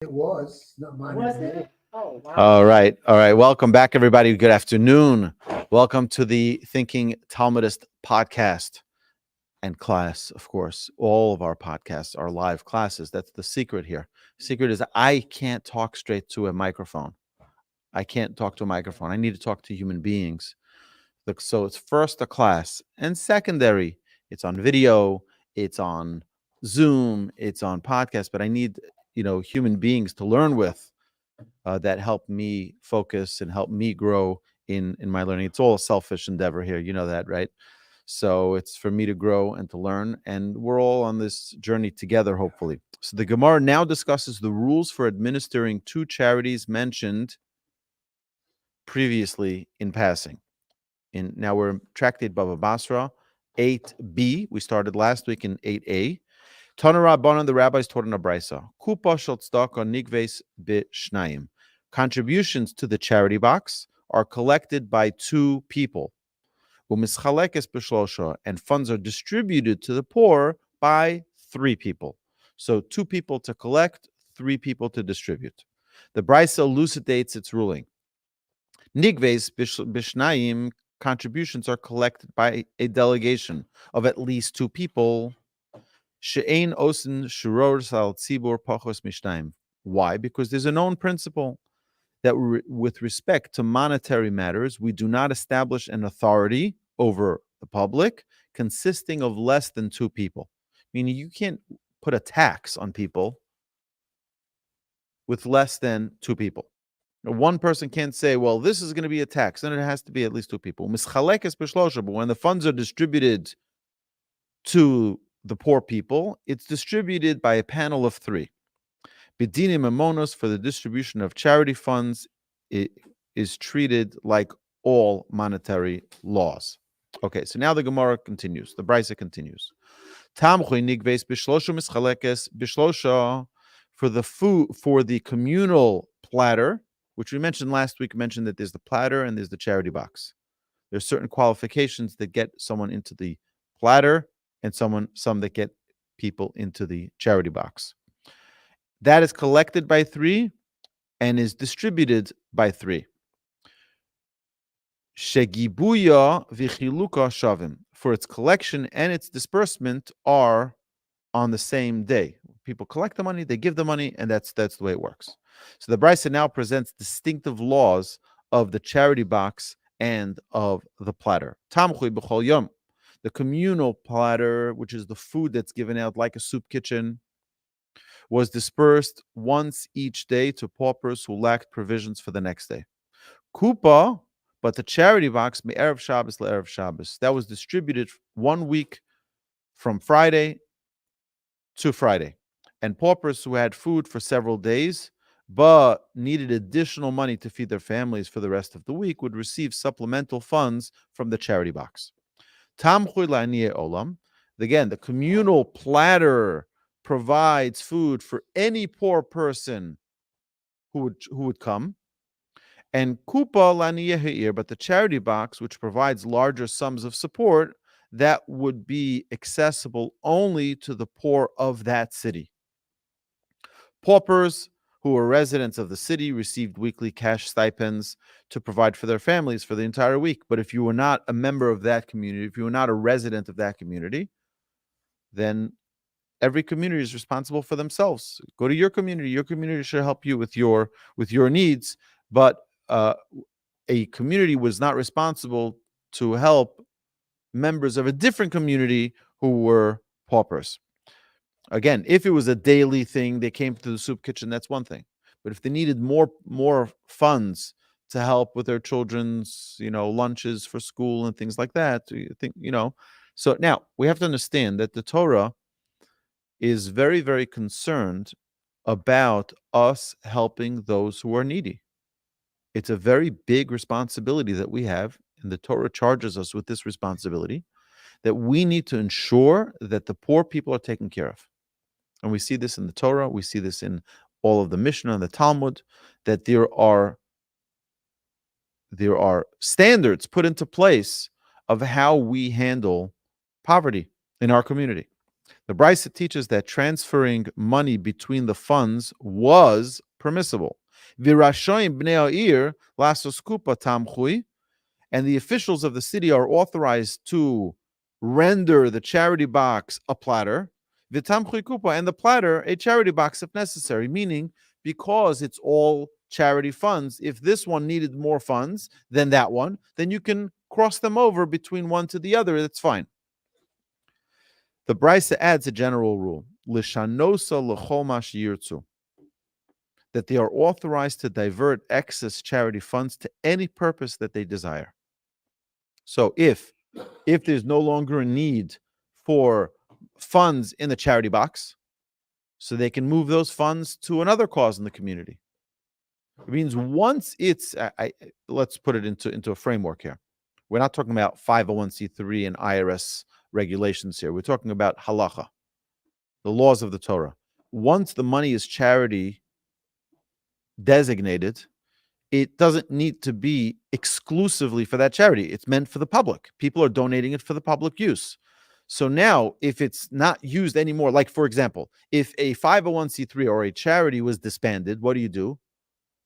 It was not mine. Was it? Oh, wow. All right. All right. Welcome back, everybody. Good afternoon. Welcome to the Thinking Talmudist podcast and class, of course. All of our podcasts are live classes. That's the secret here. Secret is I can't talk straight to a microphone. I can't talk to a microphone. I need to talk to human beings. So it's first a class, and secondary, it's on video, it's on Zoom, it's on podcast, but I need, human beings to learn with that help me focus and help me grow in my learning. It's all a selfish endeavor here. You know that, right? So it's for me to grow and to learn, and we're all on this journey together, hopefully. So the Gemara now discusses the rules for administering two charities mentioned previously in passing. Now we're tractate Bava Basra, 8b. We started last week in 8a. Tana Rabbanan, the rabbis taught in a brisa. Kupa shel tzedakah nigves b'shnayim. Contributions to the charity box are collected by two people. Umischalekes b'shlosha, and funds are distributed to the poor by three people. So two people to collect, three people to distribute. The brisa elucidates its ruling. Nigves b'shnayim, contributions are collected by a delegation of at least two people. She'ein osin shuror sal tzibur pachos mishnayim. Why? Because there's a known principle that with respect to monetary matters, we do not establish an authority over the public consisting of less than two people. Meaning you can't put a tax on people with less than two people. One person can't say, well, this is going to be a tax. Then it has to be at least two people. But when the funds are distributed to the poor people, it's distributed by a panel of three. Bedinim Amonos, for the distribution of charity funds, it is treated like all monetary laws. Okay, so now the Gemara continues. The Brisa continues. For the food, for the communal platter, which we mentioned last week, mentioned that there's the platter and there's the charity box. There's certain qualifications that get someone into the platter and some that get people into the charity box. That is collected by three and is distributed by three. Shegibuya v'chiluka shavim. For its collection and its disbursement are on the same day. People collect the money, they give the money, and that's the way it works. So the Brisa now presents distinctive laws of the charity box and of the platter. Tamchui b'chol yom. The communal platter, which is the food that's given out like a soup kitchen, was dispersed once each day to paupers who lacked provisions for the next day. Kupa, but the charity box, me'erev Shabbos le'erev Shabbos, that was distributed 1 week from Friday to Friday. And paupers who had food for several days but needed additional money to feed their families for the rest of the week would receive supplemental funds from the charity box. Tamchui la'aniyei olam. Again, the communal platter provides food for any poor person who would come. And kupa la'aniyei ha'ir, but the charity box, which provides larger sums of support, that would be accessible only to the poor of that city. Paupers who were residents of the city received weekly cash stipends to provide for their families for the entire week. But if you were not a member of that community, if you were not a resident of that community, then every community is responsible for themselves. Go to your community. Your community should help you with your needs. But a community was not responsible to help members of a different community who were paupers. Again, if it was a daily thing, they came to the soup kitchen, that's one thing. But if they needed more funds to help with their children's, lunches for school and things like that, So now we have to understand that the Torah is very, very concerned about us helping those who are needy. It's a very big responsibility that we have, and the Torah charges us with this responsibility, that we need to ensure that the poor people are taken care of. And we see this in the Torah, we see this in all of the Mishnah and the Talmud, that there are standards put into place of how we handle poverty in our community. The Brisa teaches that transferring money between the funds was permissible. Virashoim bnei ha'ir lasos kupa tamchui, and the officials of the city are authorized to render the charity box a platter, v'tamchui kupa, and the platter a charity box if necessary, meaning because it's all charity funds, if this one needed more funds than that one, then you can cross them over between one to the other. That's fine. The Brisa adds a general rule, Lishanosa l'chol mash yirtzu, that they are authorized to divert excess charity funds to any purpose that they desire. So if there's no longer a need for funds in the charity box, so they can move those funds to another cause in the community. It means once it's, let's put it into a framework here. We're not talking about 501c3 and IRS regulations here. We're talking about halacha, the laws of the Torah. Once the money is charity designated, it doesn't need to be exclusively for that charity. It's meant for the public. People are donating it for the public use. So now, if it's not used anymore, like for example, if a 501c3 or a charity was disbanded, what do?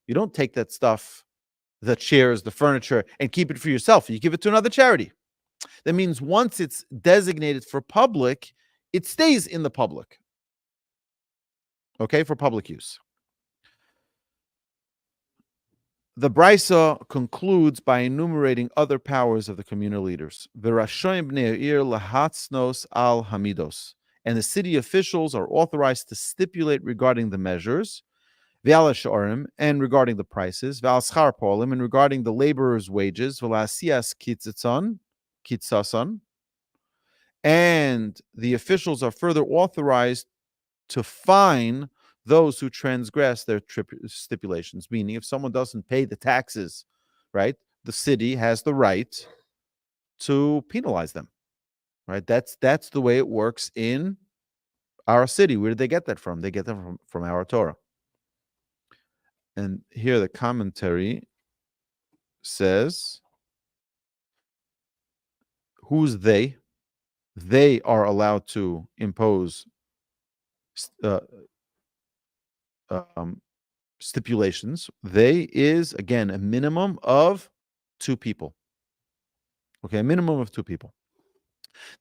You don't take that stuff, the chairs, the furniture, and keep it for yourself. You give it to another charity. That means once it's designated for public, it stays in the public. Okay, for public use. The Brisa concludes by enumerating other powers of the communal leaders. V'rashoim bnei ha'ir lahatznos al hamidos. And the city officials are authorized to stipulate regarding the measures, v'al ha'shorim, and regarding the prices, v'al schar polim, and regarding the laborers' wages, v'la'asiyas kitzason. And the officials are further authorized to fine those who transgress their stipulations, meaning if someone doesn't pay the taxes, right, the city has the right to penalize them, right? That's the way it works in our city. Where did they get that from? They get that from our Torah. And here the commentary says, who's they? They are allowed to impose stipulations. They is, again, a minimum of 2 people. Okay, a minimum of 2 people.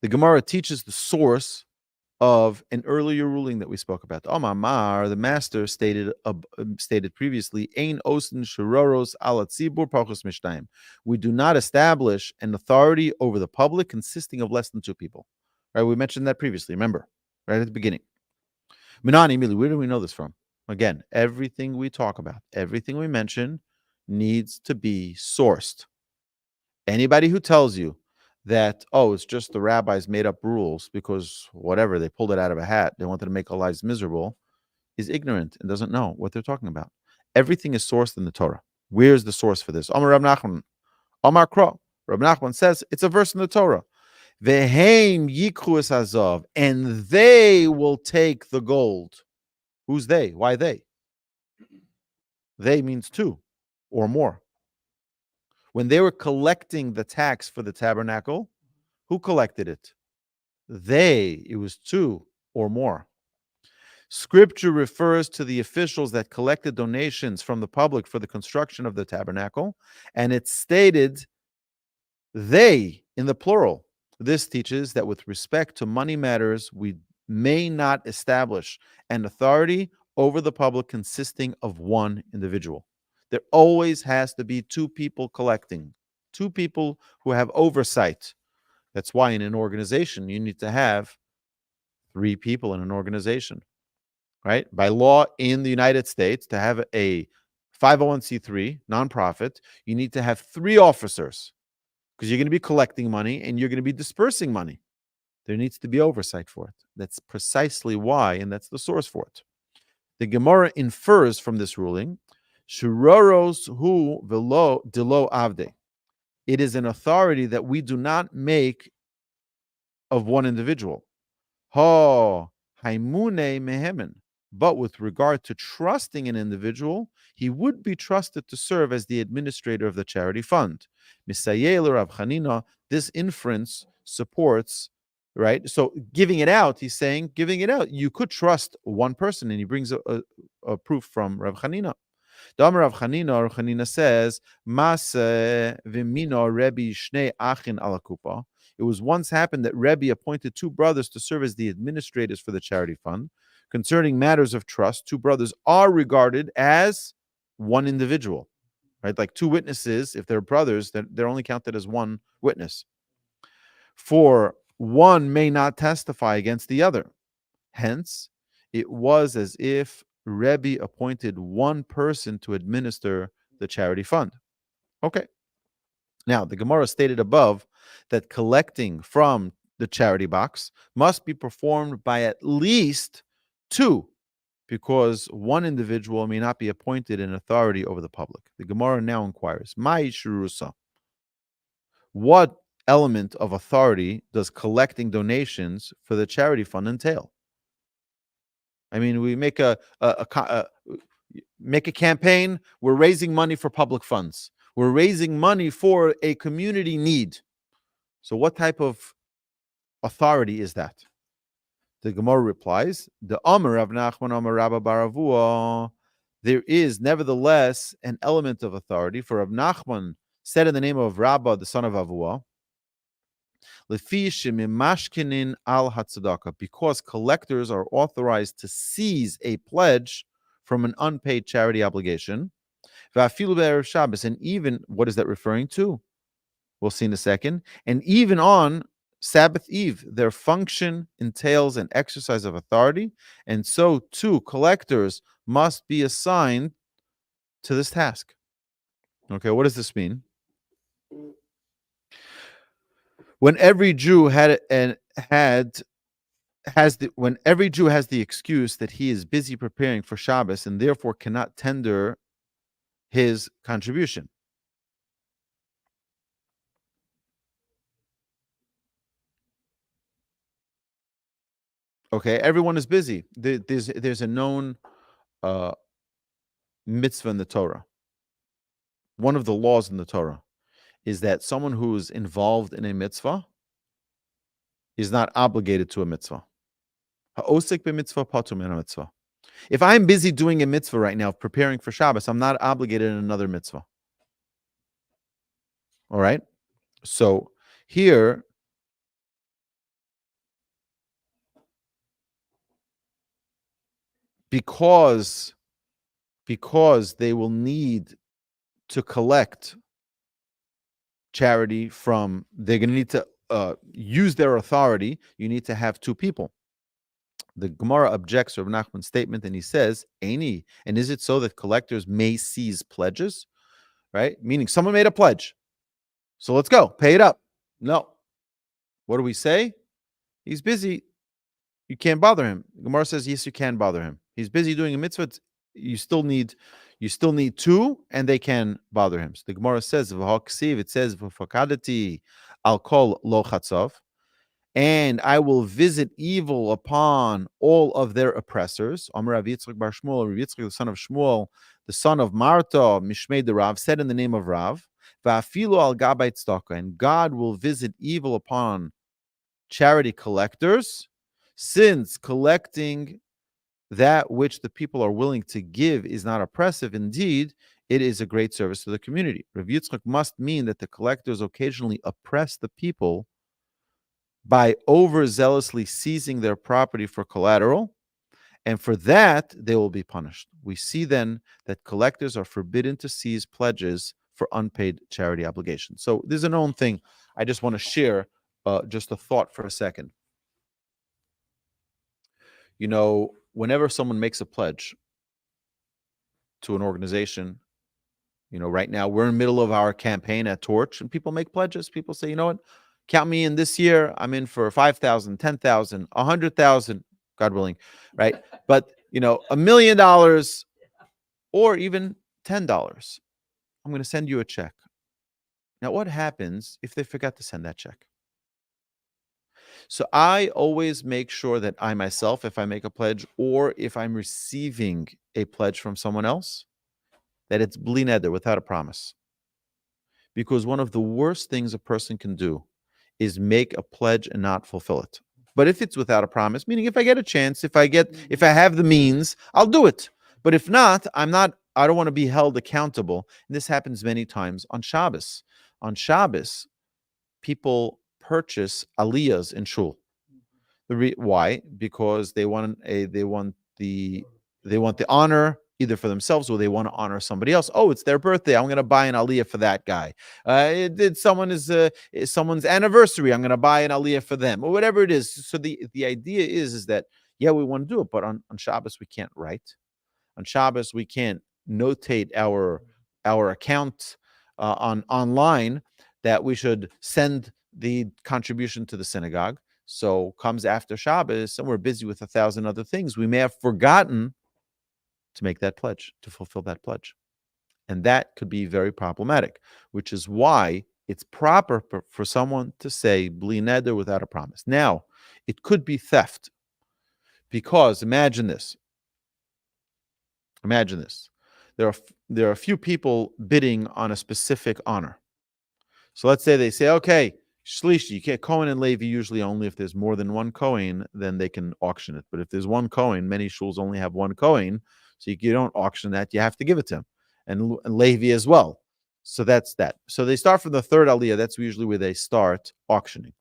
The Gemara teaches the source of an earlier ruling that we spoke about. Omar, the master stated previously, Ein osin shororos ala tzibur pachos mishtayim. We do not establish an authority over the public consisting of less than 2 people. Right? We mentioned that previously, remember, right at the beginning. Minani Mili, where do we know this from? Again, everything we talk about, everything we mention needs to be sourced. Anybody who tells you that, it's just the rabbis made up rules because whatever, they pulled it out of a hat, they wanted to make our lives miserable, is ignorant and doesn't know what they're talking about. Everything is sourced in the Torah. Where's the source for this? Amar Rab Nachman. Amar Kro. Rab Nachman says it's a verse in the Torah. Veheim yikhu es hazav, and they will take the gold. Who's they? Why they? They means 2 or more. When they were collecting the tax for the tabernacle, who collected it? They. It was 2 or more. Scripture refers to the officials that collected donations from the public for the construction of the tabernacle, and it stated they in the plural. This teaches that with respect to money matters, we may not establish an authority over the public consisting of 1 individual. There always has to be 2 people collecting, 2 people who have oversight. That's why in an organization, you need to have 3 people in an organization, right? By law in the United States, to have a 501c3 nonprofit, you need to have 3 officers because you're going to be collecting money and you're going to be dispersing money. There needs to be oversight for it. That's precisely why, and that's the source for it. The Gemara infers from this ruling, Shuroros hu velo dilo avde. It is an authority that we do not make of 1 individual. Ho haimune mehemen. But with regard to trusting an individual, he would be trusted to serve as the administrator of the charity fund. Misayel Rav Chanina, this inference supports right? So giving it out, he's saying, giving it out, you could trust one person, and he brings a proof from Rav Chanina. Dam Rav Chanina says, Maseh v'mino Rebbe shnei achin ala kupa. It was once happened that Rebbe appointed two brothers to serve as the administrators for the charity fund. Concerning matters of trust, two brothers are regarded as one individual, right? Like two witnesses, if they're brothers, then they're only counted as one witness. For one may not testify against the other. Hence, it was as if Rebbe appointed one person to administer the charity fund. Okay. Now, the Gemara stated above that collecting from the charity box must be performed by at least two, because one individual may not be appointed in authority over the public. The Gemara now inquires, Mai Shurusa. What element of authority does collecting donations for the charity fund entail? I mean, we make a campaign. We're raising money for public funds. We're raising money for a community need. So what type of authority is that? The Gemara replies, the Amar Rav Nachman Amar Rabba Baravua, there is nevertheless an element of authority. For Rav Nachman said in the name of Rabba, the son of Avua, because collectors are authorized to seize a pledge from an unpaid charity obligation. And even, what is that referring to? We'll see in a second. And even on Sabbath Eve, their function entails an exercise of authority, and so too collectors must be assigned to this task. Okay, what does this mean? When every Jew when every Jew has the excuse that he is busy preparing for Shabbos and therefore cannot tender his contribution. Okay, everyone is busy. There's a known mitzvah in the Torah. One of the laws in the Torah is that someone who is involved in a mitzvah is not obligated to a mitzvah. Ha'osek b'mitzvah patur min mitzvah. If I'm busy doing a mitzvah right now, preparing for Shabbos, I'm not obligated in another mitzvah. All right? So here, because they will need to collect charity from, they're going to need to use their authority, you need to have two people. The Gemara objects to Rav Nachman's statement, and he says, Eini, and is it so that collectors may seize pledges? Right? Meaning someone made a pledge. So let's go, pay it up. No. What do we say? He's busy. You can't bother him. Gemara says, yes, you can bother him. He's busy doing a mitzvah. You still need two, and they can bother him. So the Gemara says, it says, I'll call lo chatzov, and I will visit evil upon all of their oppressors. Amar Rav Yitzchak bar Shmuel, Rav Yitzchak, the son of Shmuel, the son of Marta, Mishmei the Rav, said in the name of Rav, Va'afilu al gabay tzedakah, and God will visit evil upon charity collectors, since collecting that which the people are willing to give is not oppressive. Indeed, it is a great service to the community. Rav Yitzchak must mean that the collectors occasionally oppress the people by overzealously seizing their property for collateral, and for that they will be punished. We see then that collectors are forbidden to seize pledges for unpaid charity obligations. So there's a known thing. I just want to share just a thought for a second. You know, whenever someone makes a pledge to an organization, you know, right now we're in the middle of our campaign at Torch, and people make pledges. People say, you know what, count me in this year. I'm in for 5,000, 10,000, 100,000, God willing, right? But, you know, $1 million or even $10, I'm going to send you a check. Now, what happens if they forgot to send that check? So I always make sure that I myself, if I make a pledge or if I'm receiving a pledge from someone else, that it's Bli Neder, without a promise. Because one of the worst things a person can do is make a pledge and not fulfill it. But if it's without a promise, meaning if I get a chance, if I have the means, I'll do it. But if not, I don't want to be held accountable. And this happens many times on Shabbos. On Shabbos, people purchase aliyahs in shul. Why? Because they want the honor either for themselves or they want to honor somebody else. Oh, it's their birthday. I'm going to buy an aliyah for that guy. Someone's anniversary. I'm going to buy an aliyah for them or whatever it is. So the idea is that, yeah, we want to do it, but on Shabbos we can't write. On Shabbos we can't notate our account online that we should send the contribution to the synagogue. So comes after Shabbos, and we're busy with 1,000 other things. We may have forgotten to make that pledge, to fulfill that pledge. And that could be very problematic, which is why it's proper for someone to say Bli Neder without a promise. Now, it could be theft, because imagine this. There are a few people bidding on a specific honor. So let's say they say, okay, Shlishi, you can't, Cohen and Levi usually only if there's more than one Cohen, then they can auction it. But if there's one Cohen, many shuls only have one Cohen, so you don't auction that, you have to give it to him. And Levi as well. So that's that. So they start from the third aliyah. That's usually where they start auctioning.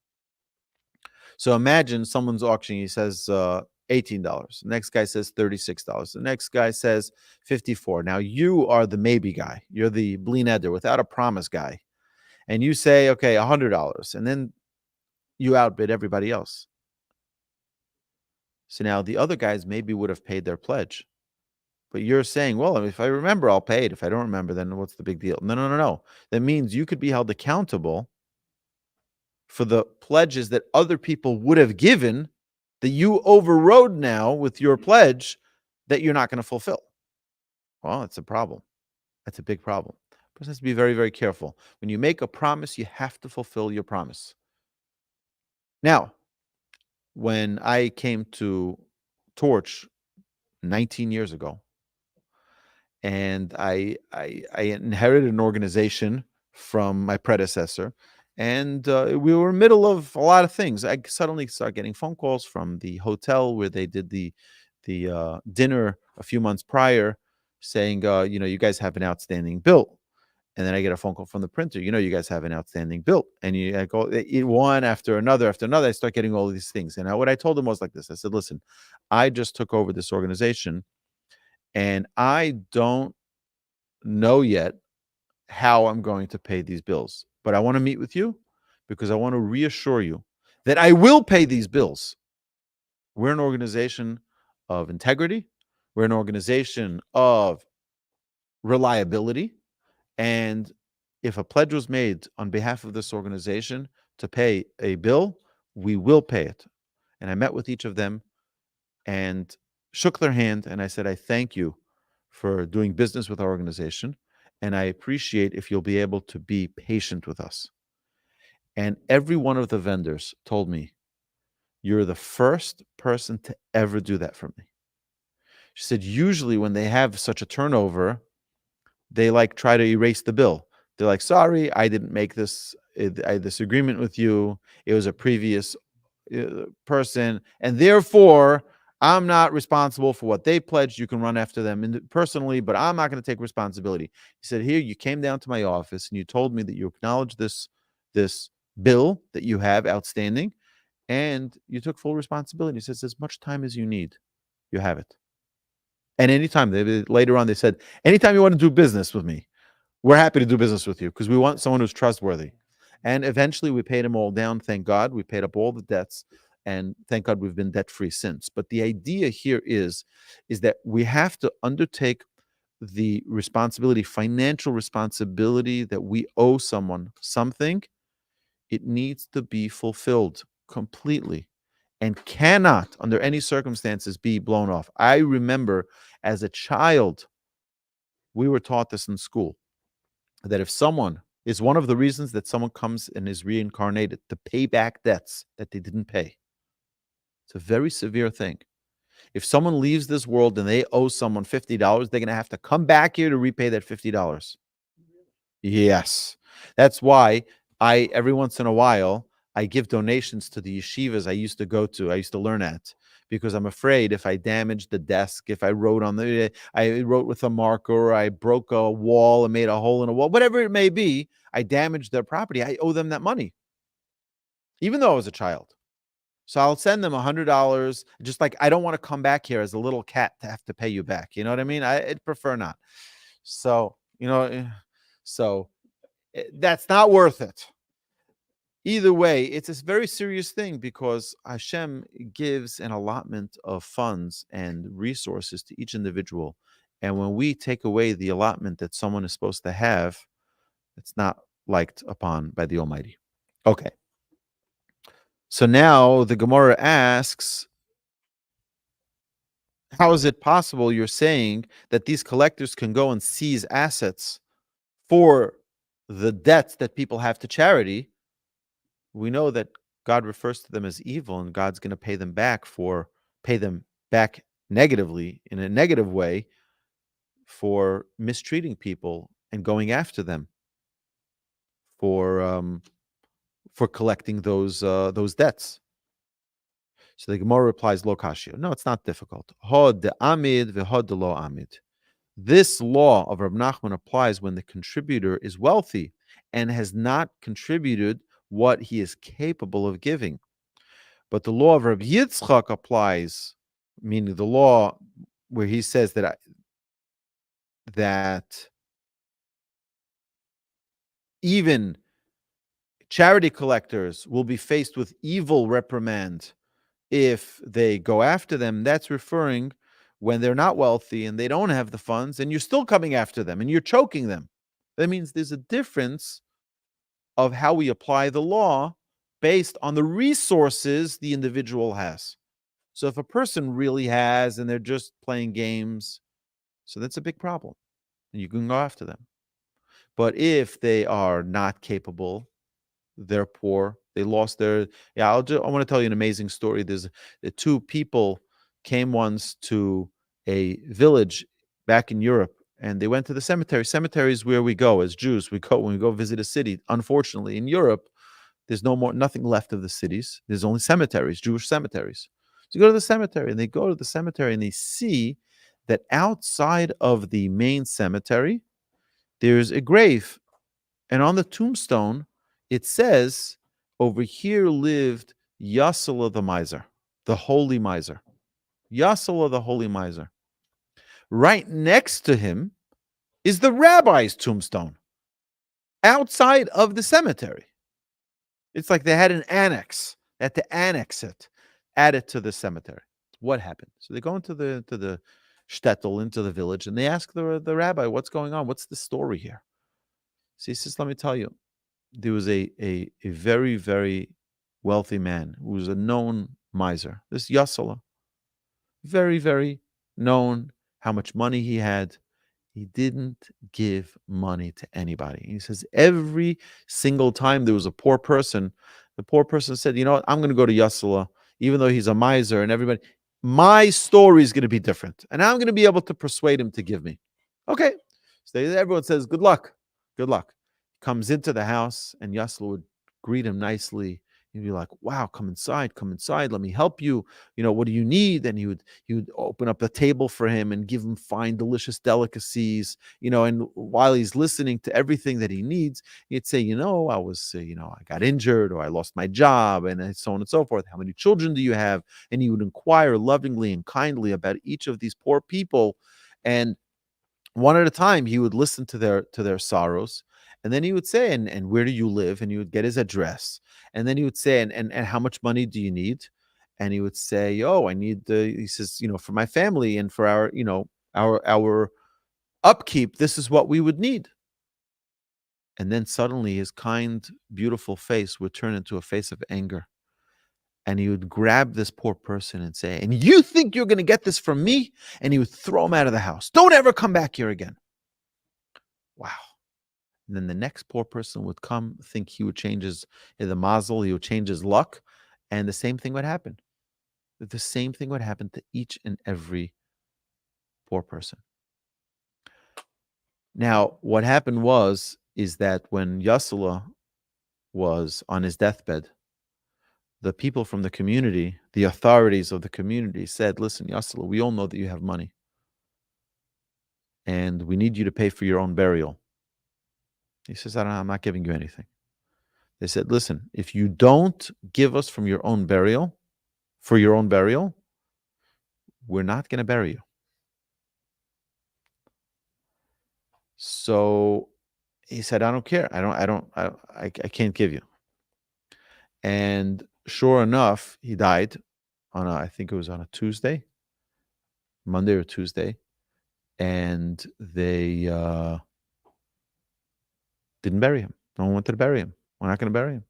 So imagine someone's auctioning, he says $18. The next guy says $36. The next guy says $54. Now you are the maybe guy. You're the Bli Neder, without a promise guy. And you say, okay, $100, and then you outbid everybody else. So now the other guys maybe would have paid their pledge. But you're saying, well, if I remember, I'll pay it. If I don't remember, then what's the big deal? No. That means you could be held accountable for the pledges that other people would have given that you overrode now with your pledge that you're not going to fulfill. Well, that's a problem. That's a big problem. A person has to be very, very careful. When you make a promise, you have to fulfill your promise. Now, when I came to Torch 19 years ago, and I inherited an organization from my predecessor, and we were in the middle of a lot of things. I suddenly started getting phone calls from the hotel where they did the dinner a few months prior, saying, you guys have an outstanding bill. And then I get a phone call from the printer. You guys have an outstanding bill. And I go one after another. I start getting all of these things. And what I told them was like this. I said, listen, I just took over this organization, and I don't know yet how I'm going to pay these bills. But I want to meet with you because I want to reassure you that I will pay these bills. We're an organization of integrity. We're an organization of reliability. And if a pledge was made on behalf of this organization to pay a bill, we will pay it. And I met with each of them and shook their hand, and I said, I thank you for doing business with our organization, and I appreciate if you'll be able to be patient with us. And every one of the vendors told me, you're the first person to ever do that for me. She said, usually when they have such a turnover, they try to erase the bill. They're like, sorry, I didn't make this agreement with you. It was a previous person, and therefore I'm not responsible for what they pledged. You can run after them personally, but I'm not going to take responsibility. He said, here, you came down to my office and you told me that you acknowledge this bill that you have outstanding, and you took full responsibility. He says, as much time as you need, you have it. And anytime, later on, they said, anytime you want to do business with me, we're happy to do business with you because we want someone who's trustworthy. And eventually we paid them all down. Thank God. We paid up all the debts, and thank God we've been debt-free since. But the idea here is that we have to undertake the responsibility, financial responsibility, that we owe someone something. It needs to be fulfilled completely and cannot, under any circumstances, be blown off. I remember as a child, we were taught this in school, that if someone is one of the reasons that someone comes and is reincarnated to pay back debts that they didn't pay. It's a very severe thing. If someone leaves this world and they owe someone $50, they're going to have to come back here to repay that $50. Yes. That's why every once in a while, I give donations to the yeshivas I used to learn at, because I'm afraid if I damage the desk, if I wrote with a marker, or I broke a wall and made a hole in a wall, whatever it may be, I damaged their property. I owe them that money, even though I was a child. So I'll send them $100. Just like I don't want to come back here as a little cat to have to pay you back. You know what I mean? I'd prefer not. So, that's not worth it. Either way, it's a very serious thing, because Hashem gives an allotment of funds and resources to each individual. And when we take away the allotment that someone is supposed to have, it's not liked upon by the Almighty. Okay. So now the Gemara asks, how is it possible you're saying that these collectors can go and seize assets for the debts that people have to charity? We know that God refers to them as evil, and God's going to pay them back negatively, in a negative way, for mistreating people and going after them for collecting those debts. So the Gemara replies, Lo kashya. No, it's not difficult. Hod de amid v'hod de lo amid. This law of Rab Nachman applies when the contributor is wealthy and has not contributed what he is capable of giving. But the law of Rab Yitzchak applies, meaning the law where he says that even charity collectors will be faced with evil reprimand if they go after them. That's referring when they're not wealthy and they don't have the funds, and you're still coming after them and you're choking them. That means there's a difference of how we apply the law based on the resources the individual has. So if a person really has and they're just playing games, so that's a big problem, and you can go after them. But if they are not capable, they're poor, they lost their... I want to tell you an amazing story. There's two people came once to a village back in Europe, and they went to the cemetery. Cemetery is where we go as Jews. We go when we go visit a city. Unfortunately, in Europe, there's nothing left of the cities. There's only cemeteries, Jewish cemeteries. So you go to the cemetery, and they go to the cemetery, and they see that outside of the main cemetery, there's a grave. And on the tombstone, it says, over here lived Yussel the miser, the holy miser. Yussel the holy miser. Right next to him is the rabbi's tombstone, outside of the cemetery. It's like they had an annex. They had to annex it, add it to the cemetery. What happened? So they go into the shtetl, into the village, and they ask the rabbi, what's going on? What's the story here? So he says, let me tell you. There was a very, very wealthy man who was a known miser. This Yussel, very, very known, how much money he had. He didn't give money to anybody. He says every single time there was a poor person, the poor person said, you know what, I'm going to go to Yussel, even though he's a miser and everybody, my story is going to be different. And I'm going to be able to persuade him to give me. Okay. So everyone says, good luck. Good luck. Comes into the house, and Yussel would greet him nicely. He'd be like, wow, come inside, let me help you. What do you need? And he would open up the table for him and give him fine, delicious delicacies, and while he's listening to everything that he needs, he'd say, I got injured, or I lost my job, and so on and so forth. How many children do you have? And he would inquire lovingly and kindly about each of these poor people. And one at a time, he would listen to their sorrows. And then he would say, and where do you live? And he would get his address. And then he would say, and how much money do you need? And he would say, I need he says, for my family and for our upkeep, this is what we would need. And then suddenly his kind, beautiful face would turn into a face of anger. And he would grab this poor person and say, and you think you're going to get this from me? And he would throw him out of the house. Don't ever come back here again. Wow. And then the next poor person would come, think he would change the mazel, he would change his luck, and the same thing would happen. The same thing would happen to each and every poor person. Now, what happened is that when Yussel was on his deathbed, the people from the community, the authorities of the community said, listen, Yussel, we all know that you have money and we need you to pay for your own burial. He says, I'm not giving you anything. They said, listen, if you don't give us from your own burial, for your own burial, we're not going to bury you. So he said, I don't care. I can't give you. And sure enough, he died on I think it was on a Tuesday, Monday or Tuesday. And they didn't bury him. No one wanted to bury him. We're not going to bury him.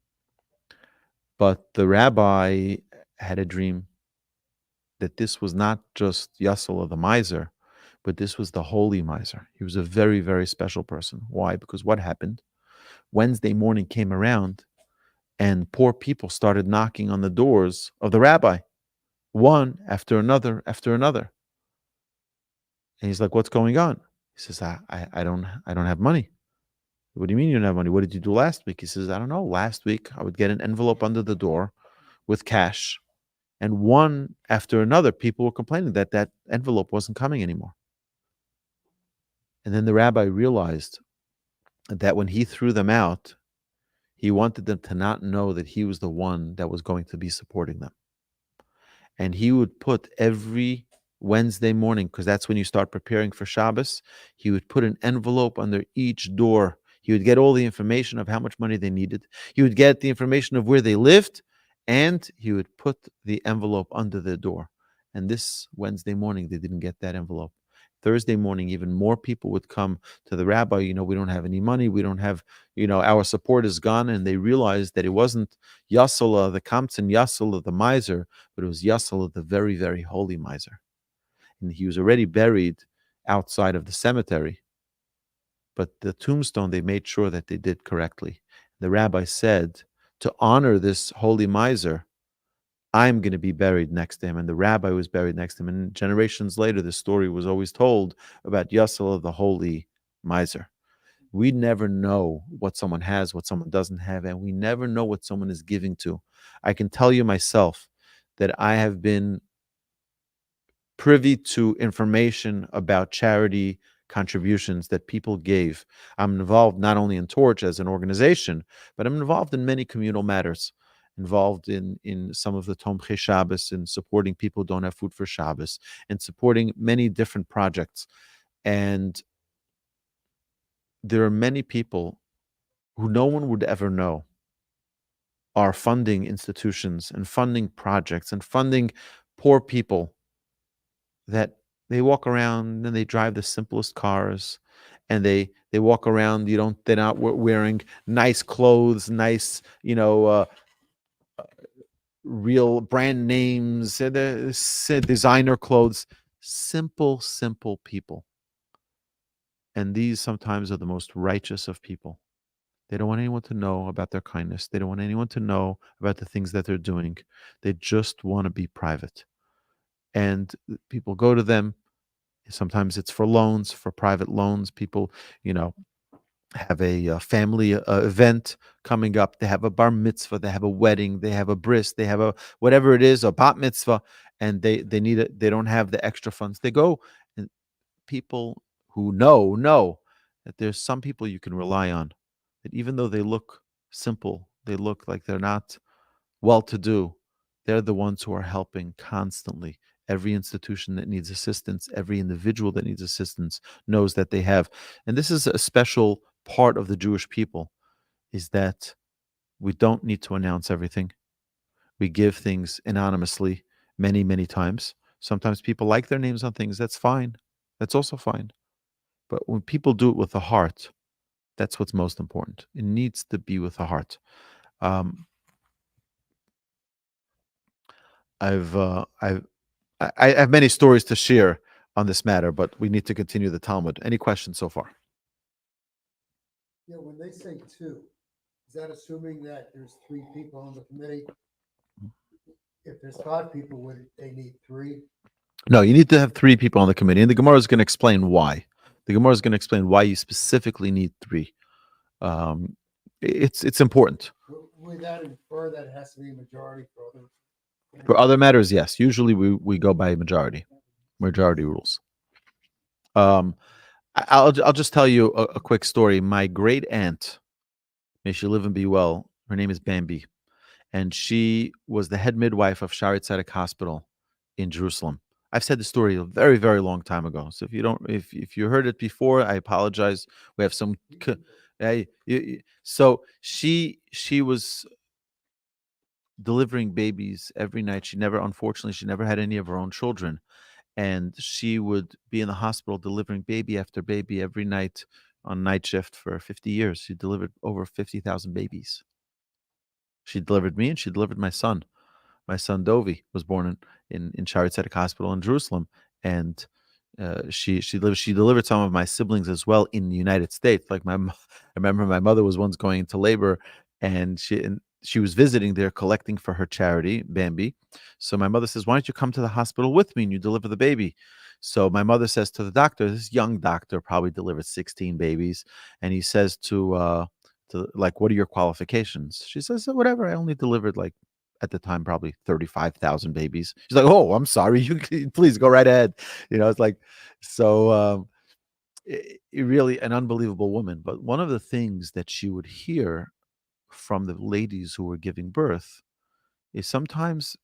But the rabbi had a dream that this was not just Yussel or the miser, but this was the holy miser. He was a very, very special person. Why? Because what happened? Wednesday morning came around and poor people started knocking on the doors of the rabbi, one after another after another. And he's like, what's going on? He says, I don't have money. What do you mean you don't have money? What did you do last week? He says, I don't know. Last week I would get an envelope under the door with cash. And one after another, people were complaining that that envelope wasn't coming anymore. And then the rabbi realized that when he threw them out, he wanted them to not know that he was the one that was going to be supporting them. And he would put every Wednesday morning, because that's when you start preparing for Shabbos, he would put an envelope under each door. He would get all the information of how much money they needed. He would get the information of where they lived, and he would put the envelope under the door. And this Wednesday morning, they didn't get that envelope. Thursday morning, even more people would come to the rabbi. We don't have any money. We don't have, our support is gone. And they realized that it wasn't Yussel, the Kamtzen Yussel, the miser, but it was Yussel, the very, very holy miser. And he was already buried outside of the cemetery. But the tombstone, they made sure that they did correctly. The rabbi said, to honor this holy miser, I'm going to be buried next to him. And the rabbi was buried next to him. And generations later, the story was always told about Yussel, the holy miser. We never know what someone has, what someone doesn't have, and we never know what someone is giving to. I can tell you myself that I have been privy to information about charity contributions that people gave. I'm involved not only in Torch as an organization, but I'm involved in many communal matters, involved in some of the Tomchei Shabbos and supporting people who don't have food for Shabbos and supporting many different projects. And there are many people who no one would ever know are funding institutions and funding projects and funding poor people that they walk around and they drive the simplest cars and they walk around, they're not wearing nice clothes, nice, real brand names, designer clothes, simple people. And these sometimes are the most righteous of people. They don't want anyone to know about their kindness. They don't want anyone to know about the things that they're doing. They just want to be private. And people go to them. Sometimes it's for loans, for private loans. People, have a family event coming up. They have a bar mitzvah. They have a wedding. They have a bris. They have a whatever it is, a bat mitzvah, and they need it. They don't have the extra funds. They go, and people who know that there's some people you can rely on. That even though they look simple, they look like they're not well-to-do, they're the ones who are helping constantly. Every institution that needs assistance, every individual that needs assistance knows that they have. And this is a special part of the Jewish people, is that we don't need to announce everything. We give things anonymously many, many times. Sometimes people like their names on things. That's fine. That's also fine. But when people do it with the heart, that's what's most important. It needs to be with the heart. I have many stories to share on this matter, but we need to continue the Talmud. Any questions so far? Yeah, when they say two, is that assuming that there's 3 people on the committee? If there's 5 people, would they need 3? No, you need to have 3 people on the committee, and the Gemara is going to explain why. The Gemara is going to explain why you specifically need 3. It's important. would that infer that it has to be a majority for other? For other matters, yes. Usually we go by majority rules. I'll just tell you a quick story. My great aunt, may she live and be well. Her name is Bambi, and she was the head midwife of Shaare Tzedek Hospital in Jerusalem. I've said the story a very, very long time ago. So if you heard it before, I apologize. We have some. So she was delivering babies every night. Unfortunately, she never had any of her own children, and she would be in the hospital delivering baby after baby every night on night shift for 50 years. She delivered over 50,000 babies. She delivered me, and she delivered my son. My son Dovi was born in Shaare Tzedek Hospital in Jerusalem, and she delivered some of my siblings as well in the United States. Like I remember my mother was once going into labor, and she was visiting there collecting for her charity, Bambi. So my mother says, "Why don't you come to the hospital with me and you deliver the baby?" So my mother says to the doctor, this young doctor probably delivered 16 babies, and he says to like, "What are your qualifications?" She says, "Whatever. I only delivered like." At the time, probably 35,000 babies. She's like, "Oh, I'm sorry. You please go right ahead." It's like, so really an unbelievable woman. But one of the things that she would hear from the ladies who were giving birth is sometimes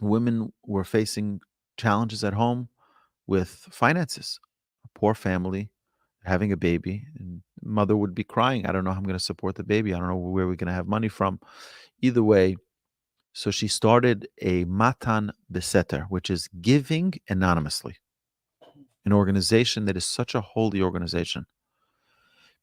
women were facing challenges at home with finances. A poor family having a baby, and mother would be crying, "I don't know how I'm going to support the baby. I don't know where we're going to have money from." Either way, so she started a Matan Beseter, which is giving anonymously, an organization that is such a holy organization,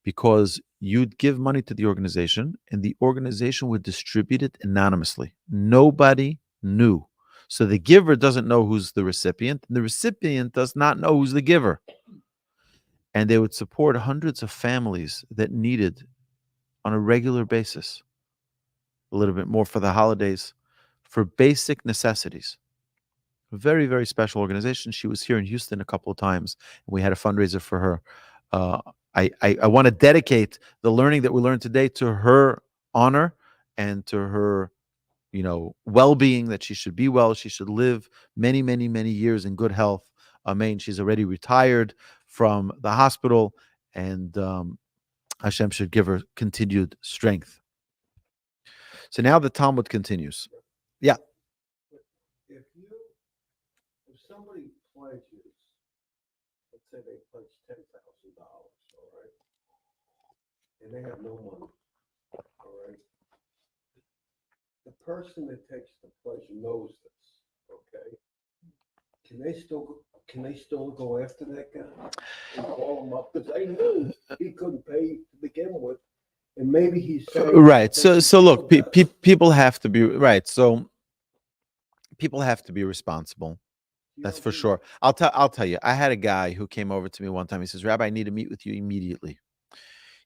because you'd give money to the organization and the organization would distribute it anonymously. Nobody knew. So the giver doesn't know who's the recipient, and the recipient does not know who's the giver. And they would support hundreds of families that needed on a regular basis, a little bit more for the holidays, for basic necessities. Very, very special organization. She was here in Houston a couple of times, and we had a fundraiser for her. Uh, I want to dedicate the learning that we learned today to her honor and to her, well-being, that she should be well. She should live many, many, many years in good health. Amen. She's already retired from the hospital, and Hashem should give her continued strength. So now the Talmud continues. Yeah. If somebody pledges, let's say they pledge $10,000, all right, and they have no money, all right. The person that takes the pledge knows this, okay. Can they still go after that guy and call him up, because they knew he couldn't pay to begin with, and maybe he's saying right. So look, people have to be right. So people have to be responsible. That's for sure. I'll tell you. I had a guy who came over to me one time. He says, "Rabbi, I need to meet with you immediately."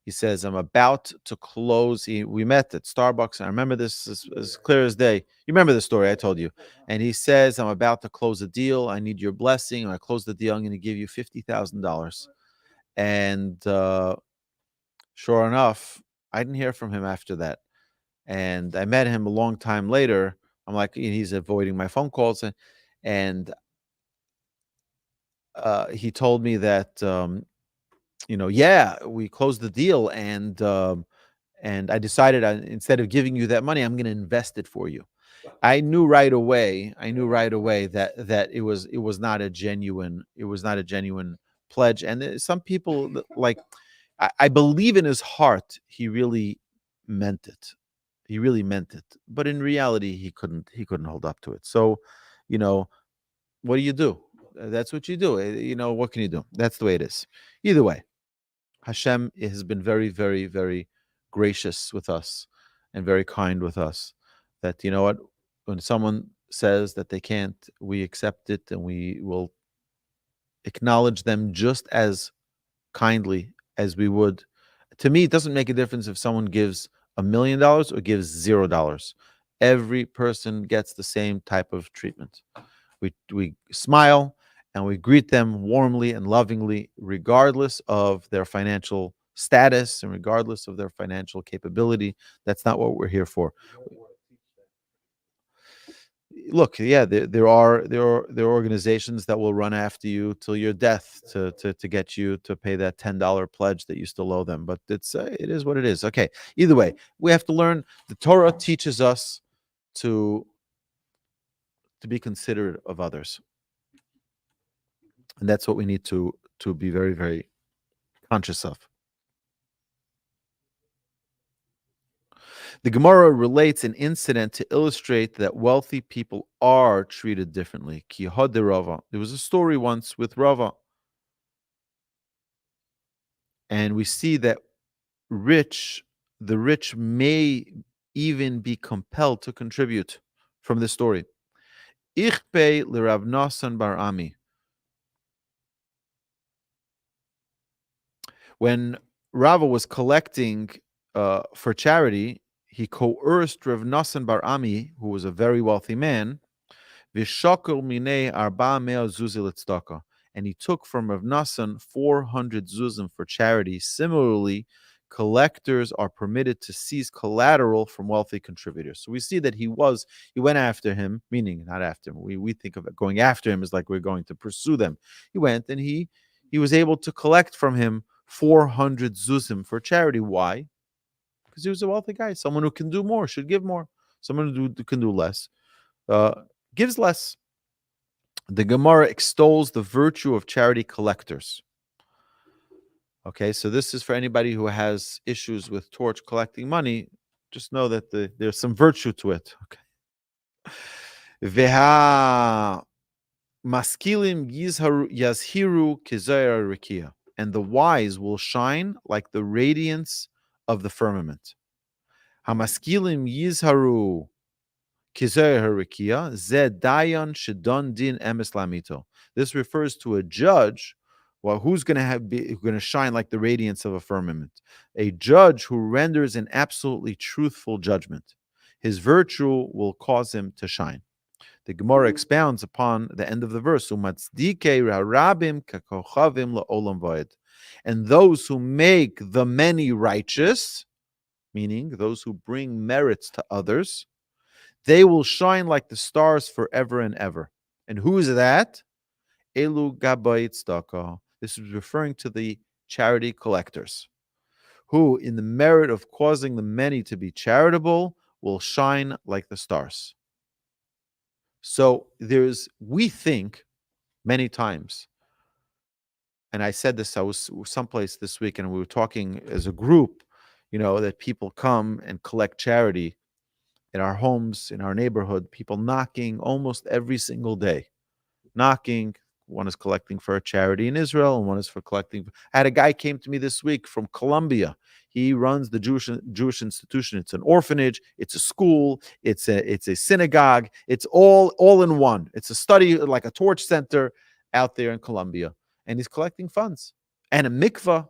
He says, "I'm about to close." We met at Starbucks. I remember this as clear as day. You remember the story I told you. And he says, "I'm about to close a deal. I need your blessing. When I close the deal, I'm going to give you $50,000. And sure enough, I didn't hear from him after that. And I met him a long time later. I'm like, he's avoiding my phone calls. And he told me that, yeah, we closed the deal, and I decided instead of giving you that money, I'm going to invest it for you. I knew right away that it was not a genuine pledge. And some people, like, I believe in his heart he really meant it. He really meant it, but in reality he couldn't hold up to it. So, what do you do? That's what you do. What can you do? That's the way it is. Either way, Hashem has been very, very, very gracious with us and very kind with us. That, what, when someone says that they can't, we accept it and we will acknowledge them just as kindly as we would. To me, it doesn't make a difference if someone gives $1 million or gives $0. Every person gets the same type of treatment. We smile and we greet them warmly and lovingly, regardless of their financial status and regardless of their financial capability. That's not what we're here for. You don't want to teach that. Look, yeah, there are organizations that will run after you till your death to get you to pay that $10 pledge that you still owe them. But it is what it is. Okay. Either way, we have to learn. The Torah teaches us to be considerate of others, and that's what we need to be very, very conscious of. The Gemara relates an incident to illustrate that wealthy people are treated differently. Ki hode Rava. There was a story once with Rava, and we see that the rich may even be compelled to contribute from this story. Ich pay l'Rav Nosson bar Ami. When Rava was collecting for charity, he coerced Rav Nosson bar Ami, who was a very wealthy man, v'shakol minei 400 zuzim l'tzedakah, and he took from Rav Nosson 400 zuzim for charity. Similarly, collectors are permitted to seize collateral from wealthy contributors. So we see that he went after him, meaning not after him. We think of it going after him as like we're going to pursue them. He went and he was able to collect from him 400 zuzim for charity. Why? Because he was a wealthy guy. Someone who can do more should give more. Someone who can do less gives less. The Gemara extols the virtue of charity collectors. Okay, so this is for anybody who has issues with torch collecting money. Just know that there's some virtue to it. Okay. Veha maskilim yazhiru kizayar rikia, and the wise will shine like the radiance of the firmament. Hamaskilim yizharu kizayar rikia zed dayan shedon din emes lamito. This refers to a judge. Well, who's going to shine like the radiance of a firmament? A judge who renders an absolutely truthful judgment. His virtue will cause him to shine. The Gemara expounds upon the end of the verse. And those who make the many righteous, meaning those who bring merits to others, they will shine like the stars forever and ever. And who is that? Elu gabayit tzedakah. This is referring to the charity collectors, who, in the merit of causing the many to be charitable, will shine like the stars. So we think many times, and I said this, I was someplace this week and we were talking as a group, that people come and collect charity in our homes, in our neighborhood, people knocking almost every single day. Knocking. One is collecting for a charity in Israel, and one is for collecting. I had a guy came to me this week from Colombia. He runs the Jewish institution. It's an orphanage. It's a school. It's a synagogue. It's all in one. It's a study, like a torch center out there in Colombia, and he's collecting funds and a mikvah.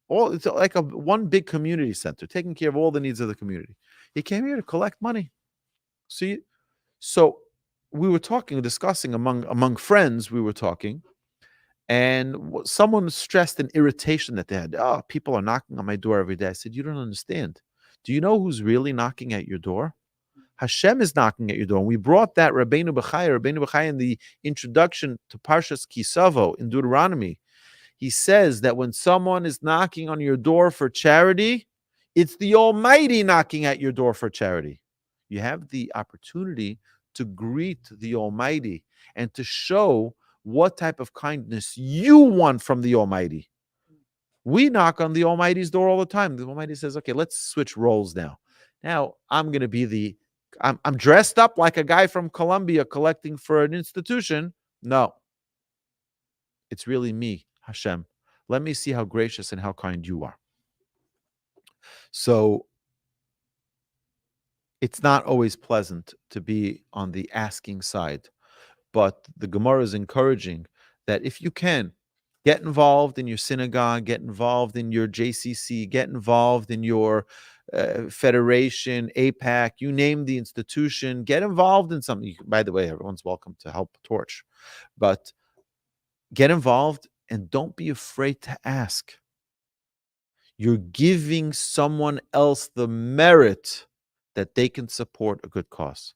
It's like one big community center, taking care of all the needs of the community. He came here to collect money. See, so. We were discussing among friends, and someone stressed an irritation that they had. Oh, people are knocking on my door every day. I said, you don't understand. Do you know who's really knocking at your door? Hashem is knocking at your door. And we brought that Rabbeinu Bechai in the introduction to Parshas Kisavo in Deuteronomy. He says that when someone is knocking on your door for charity, it's the Almighty knocking at your door for charity. You have the opportunity to greet the Almighty and to show what type of kindness you want from the Almighty. We knock on the Almighty's door all the time. The Almighty says, okay, let's switch roles now. Now I'm going to be I'm dressed up like a guy from Colombia collecting for an institution. No. It's really me, Hashem. Let me see how gracious and how kind you are. So it's not always pleasant to be on the asking side, but the Gemara is encouraging that if you can, get involved in your synagogue, get involved in your JCC, get involved in your federation, APAC, you name the institution, get involved in something. By the way, everyone's welcome to help torch, but get involved and don't be afraid to ask. You're giving someone else the merit that they can support a good cause.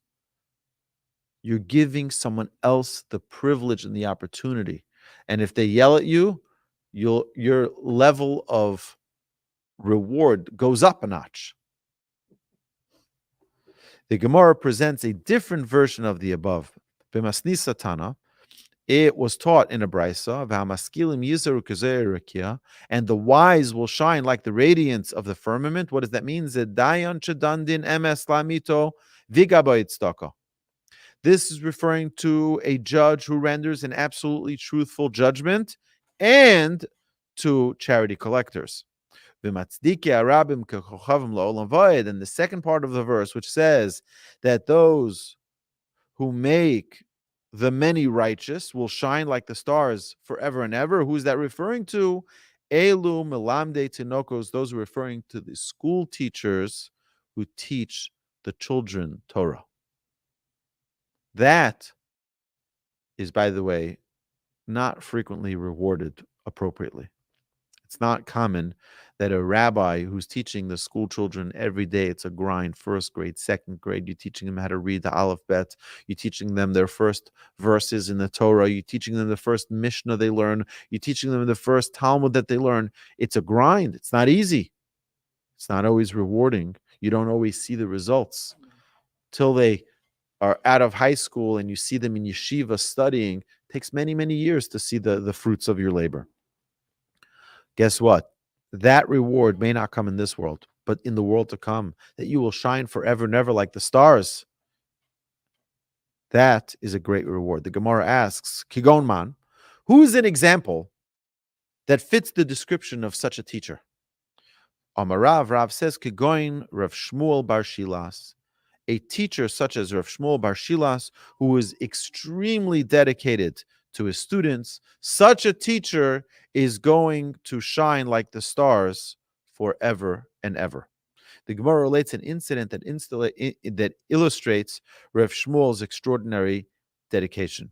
You're giving someone else the privilege and the opportunity. And if they yell at you, your level of reward goes up a notch. The Gemara presents a different version of the above. B'masnisa Tana, it was taught in a brisa, "V'hamaskilim yizaru k'zeh rakia," and the wise will shine like the radiance of the firmament. What does that mean? Zedayan shedandin emes lamito vigabayitzdaka. This is referring to a judge who renders an absolutely truthful judgment and to charity collectors. And the second part of the verse, which says that those who make the many righteous will shine like the stars forever and ever. Who's that referring to? Elu melamde tinokos. Those are referring to the school teachers who teach the children Torah. That is, by the way, not frequently rewarded appropriately. It's not common that a rabbi who's teaching the school children every day, it's a grind, first grade, second grade, you're teaching them how to read the alphabet, you're teaching them their first verses in the Torah, you're teaching them the first Mishnah they learn, you're teaching them the first Talmud that they learn. It's a grind. It's not easy. It's not always rewarding. You don't always see the results. Till they are out of high school and you see them in yeshiva studying, it takes many, many years to see the fruits of your labor. Guess what? That reward may not come in this world, but in the world to come, that you will shine forever and ever like the stars. That is a great reward. The Gemara asks, Kigon man, who is an example that fits the description of such a teacher? Amarav, Rav says, Kigoin Rav Shmuel Bar Shilas, a teacher such as Rav Shmuel Bar Shilas, who is extremely dedicated to his students. Such a teacher is going to shine like the stars forever and ever. The Gemara relates an incident that illustrates Rav Shmuel's extraordinary dedication.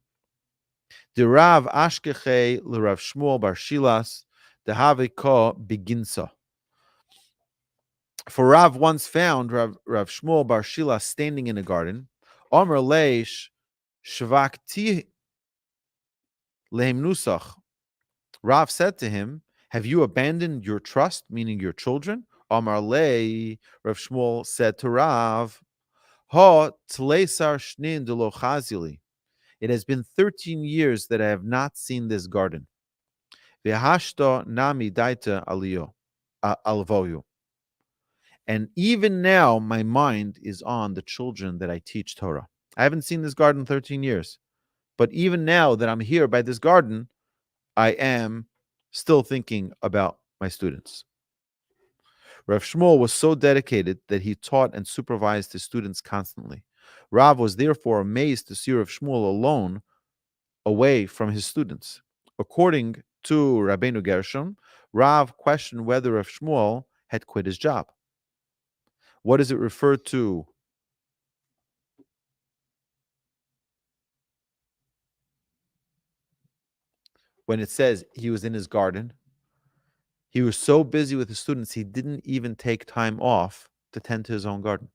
The Rav Ashkeche l'Rav Shmuel Bar Shilas dehaviko beginsa. For Rav once found Rav Shmuel Bar Shilas standing in a garden. Omer leish shvakti lehem nusach. Rav said to him, have you abandoned your trust, meaning your children? Amar lei, Rav Shmuel said to Rav, Ha tlesar shnin delo chazili. It has been 13 years that I have not seen this garden. V'hashta nami daita alvoyu. And even now, my mind is on the children that I teach Torah. I haven't seen this garden 13 years. But even now that I'm here by this garden, I am still thinking about my students. Rav Shmuel was so dedicated that he taught and supervised his students constantly. Rav was therefore amazed to see Rav Shmuel alone, away from his students. According to Rabbeinu Gershom, Rav questioned whether Rav Shmuel had quit his job. What does it refer to? When it says he was in his garden, he was so busy with his students, he didn't even take time off to tend to his own garden.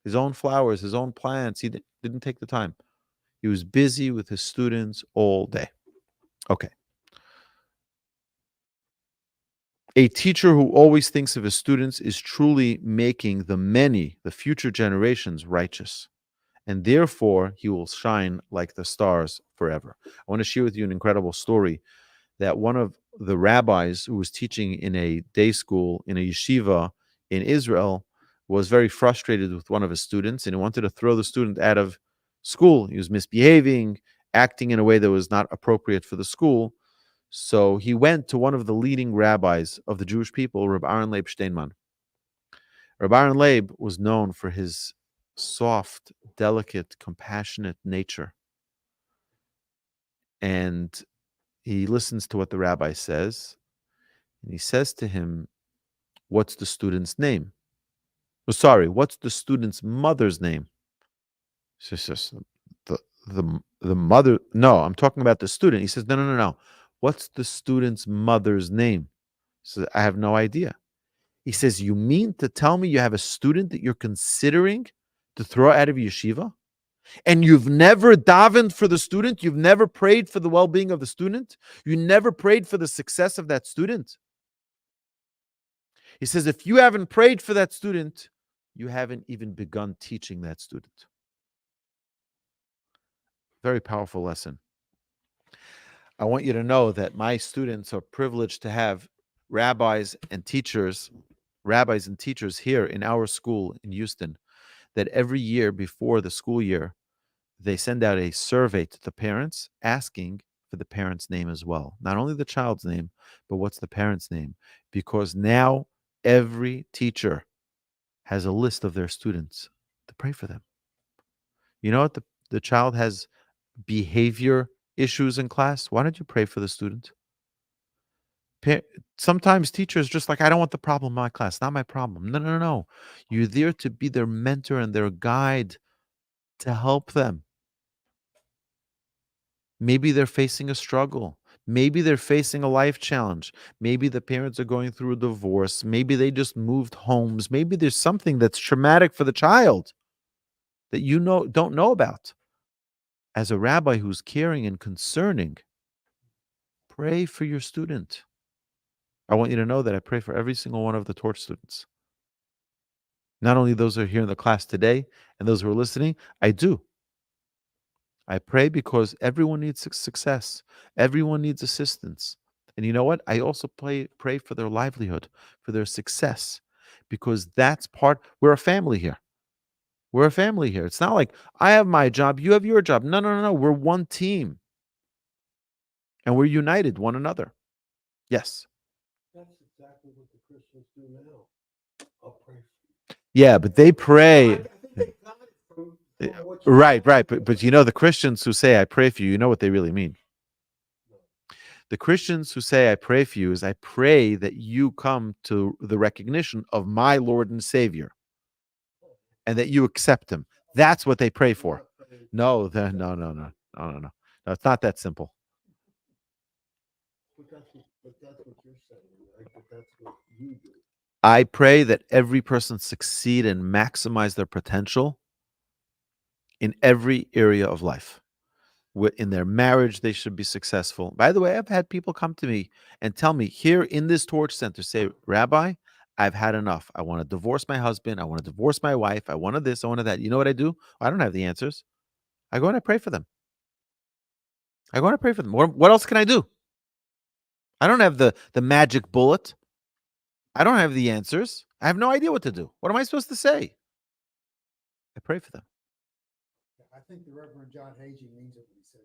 His own flowers, his own plants, he didn't take the time. He was busy with his students all day. Okay. A teacher who always thinks of his students is truly making the future generations righteous. And therefore, he will shine like the stars forever. I want to share with you an incredible story that one of the rabbis who was teaching in a day school, in a yeshiva in Israel, was very frustrated with one of his students, and he wanted to throw the student out of school. He was misbehaving, acting in a way that was not appropriate for the school. So he went to one of the leading rabbis of the Jewish people, Reb Aaron Leib Steinman. Reb Aaron Leib was known for his soft, delicate, compassionate nature. And he listens to what the rabbi says, and he says to him, what's the student's name? What's the student's mother's name? She says, the mother, no, I'm talking about the student. He says, no. What's the student's mother's name? So I have no idea. He says, you mean to tell me you have a student that you're considering to throw out of yeshiva? And you've never davened for the student? You've never prayed for the well-being of the student? You never prayed for the success of that student? He says, if you haven't prayed for that student, you haven't even begun teaching that student. Very powerful lesson. I want you to know that my students are privileged to have rabbis and teachers here in our school in Houston, that every year before the school year, they send out a survey to the parents asking for the parent's name as well. Not only the child's name, but what's the parent's name? Because now every teacher has a list of their students to pray for them. You know what? The child has behavior issues in class. Why don't you pray for the student? Sometimes teachers just like, I don't want the problem in my class. Not my problem. No, no, no. You're there to be their mentor and their guide to help them. Maybe they're facing a struggle. Maybe they're facing a life challenge. Maybe the parents are going through a divorce. Maybe they just moved homes. Maybe there's something that's traumatic for the child that you don't know about. As a rabbi who's caring and concerning, pray for your student. I want you to know that I pray for every single one of the Torch students. Not only those who are here in the class today and those who are listening, I do. I pray because everyone needs success. Everyone needs assistance. And you know what? I also pray for their livelihood, for their success, because that's we're a family here. We're a family here. It's not like I have my job, you have your job. No, no, no, no. We're one team. And we're united one another. Yes. That's exactly what the Christians do now. I'll pray for you. Yeah, but they pray. I think they got it from what Right. But you know, the Christians who say, I pray for you, you know what they really mean. The Christians who say, I pray for you, is I pray that you come to the recognition of my Lord and Savior and that you accept him. That's what they pray for. No. No, it's not that simple. But that's what you're saying, right? But that's what you do. I pray that every person succeed and maximize their potential in every area of life. In their marriage, they should be successful. By the way, I've had people come to me and tell me here in this Torch Center, say, Rabbi, I've had enough. I want to divorce my husband. I want to divorce my wife. I wanted this. I wanted that. You know what I do? I don't have the answers. I go and I pray for them. What else can I do? I don't have the magic bullet. I don't have the answers. I have no idea what to do. What am I supposed to say? I pray for them. I think the Reverend John Hagee means what he said.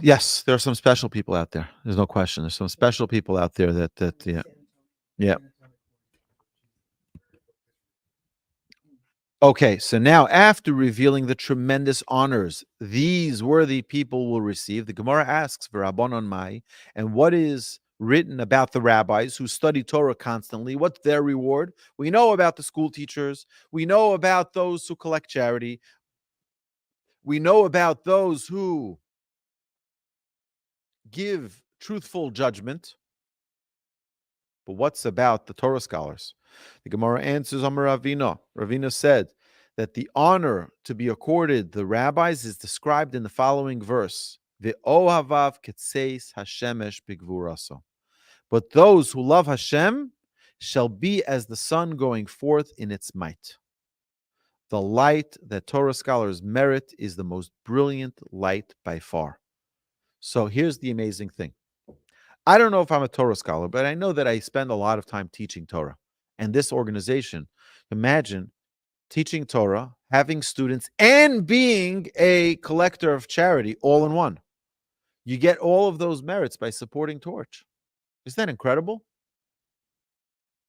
Yes, there are some special people out there. There's no question. There's some special people out there that yeah. Okay, so now after revealing the tremendous honors these worthy people will receive, the Gemara asks for Rabbanon Mai, and what is written about the rabbis who study Torah constantly? What's their reward? We know about the school teachers. We know about those who collect charity. We know about those who give truthful judgment. But what's about the Torah scholars? The Gemara answers, Amar Ravina. Ravina said that the honor to be accorded the rabbis is described in the following verse. Ve'ohavav ketseis hashemesh bigvuraso. But those who love Hashem shall be as the sun going forth in its might. The light that Torah scholars merit is the most brilliant light by far. So here's the amazing thing. I don't know if I'm a Torah scholar, but I know that I spend a lot of time teaching Torah. And this organization, imagine teaching Torah, having students, and being a collector of charity all in one. You get all of those merits by supporting Torch. Isn't that incredible?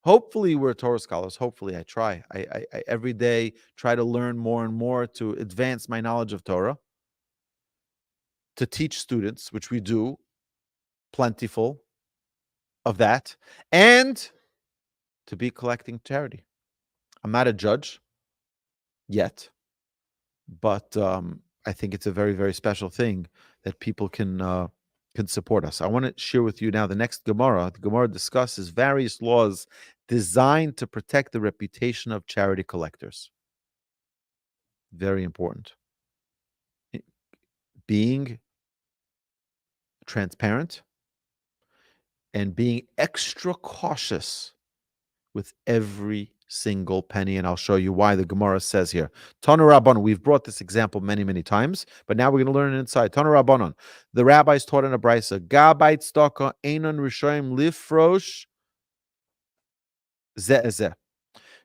Hopefully we're Torah scholars. Hopefully I try. I every day try to learn more and more to advance my knowledge of Torah, to teach students, which we do, plentiful of that, and to be collecting charity. I'm not a judge yet, but I think it's a very, very special thing that people can can support us. I want to share with you now the next Gemara. The Gemara discusses various laws designed to protect the reputation of charity collectors. Very important. Being transparent and being extra cautious with every single penny. And I'll show you why the Gemara says here. Tanu Rabbanon, we've brought this example many, many times, but now we're going to learn it inside. Tanu Rabbanon, the rabbis taught in a brisa, Gabait staka einon rishoyim lifrosh zeh.